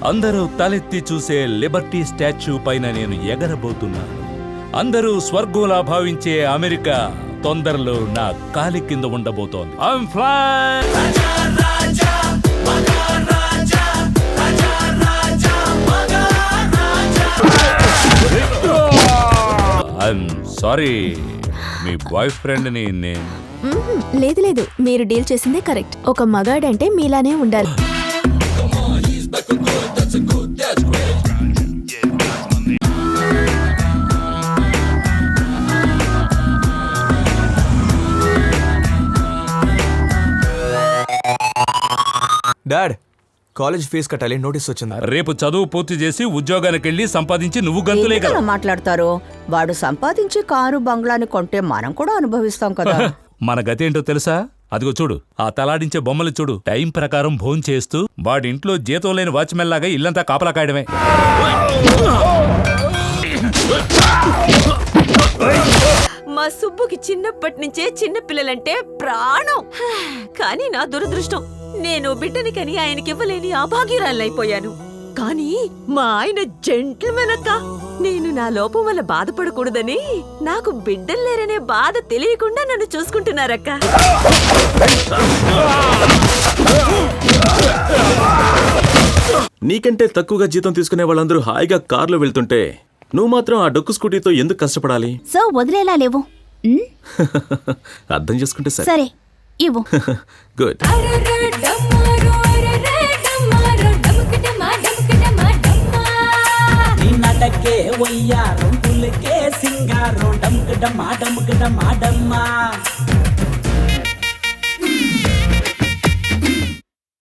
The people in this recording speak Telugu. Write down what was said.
అందరూ తలెత్తి చూసే లిబర్టీ స్టాచ్యూ పైన నేను ఎగరబోతున్నాను. అందరూ స్వర్గంలా భావించే అమెరికా తొందరలో నా కాలి కింద ఉండబోతోంది. I'm flying. ఐఎమ్ సారీ, మీ బాయ్ ఫ్రెండ్ని నేను. లేదు లేదు, మీరు డీల్ చేసిందే కరెక్ట్. ఒక మగాడంటే మీలానే ఉండాలి. డాడ్, కాలేజ్ ఫీజు కట్టాలి, నోటీస్ వచ్చింది. రేపు చదువు పూర్తి చేసి ఉద్యోగానికి వెళ్ళి సంపాదించి నువ్వు గంతులే కదా మాట్లాడతారు. వాడు సంపాదించి కారు బంగ్లాని కొంటే మనం కూడా అనుభవిస్తాం కదా. మన గతి ఏంటో తెలుసా? అదిగో చూడు, ఆ తలాడించే బొమ్మలు చూడు. టైం ప్రకారం భోం చేస్తూ వాడింట్లో జీతం లేని వాచ్మెన్ లాగా ఇల్లంతా కాపలా కాయడమే. మా సుబ్బుకి చిన్నప్పటి నుంచే చిన్న పిల్లలంటే ప్రాణం. కానీ నా దురదృష్టం, నేను బిడ్డని కని ఆయనకివ్వలేని అభాగ్యురాలైపోయాను. కానీ మా ఆయన జెంటిల్మెన్ అక్క. నేను నా లోపం వల్ల బాధపడకూడదని నాకు బిడ్డలు లేరనే బాధ తెలియకుండా నన్ను చూసుకుంటున్నారక్క. నీకంటే తక్కువగా జీతం తీసుకునే వాళ్ళందరూ హాయిగా కార్లో వెళ్తుంటే నువ్వు మాత్రం ఆ డొక్కు స్కూటీతో ఎందుకు కష్టపడాలి? సో వదిలేలా లేవు. అర్థం చేసుకుంటే సరే ఇవ్వు. గుడ్. నడకే వయ్యారం పులకే సింగారం డమ్క డమ్మా డమ్క డమ్మా డమ్మా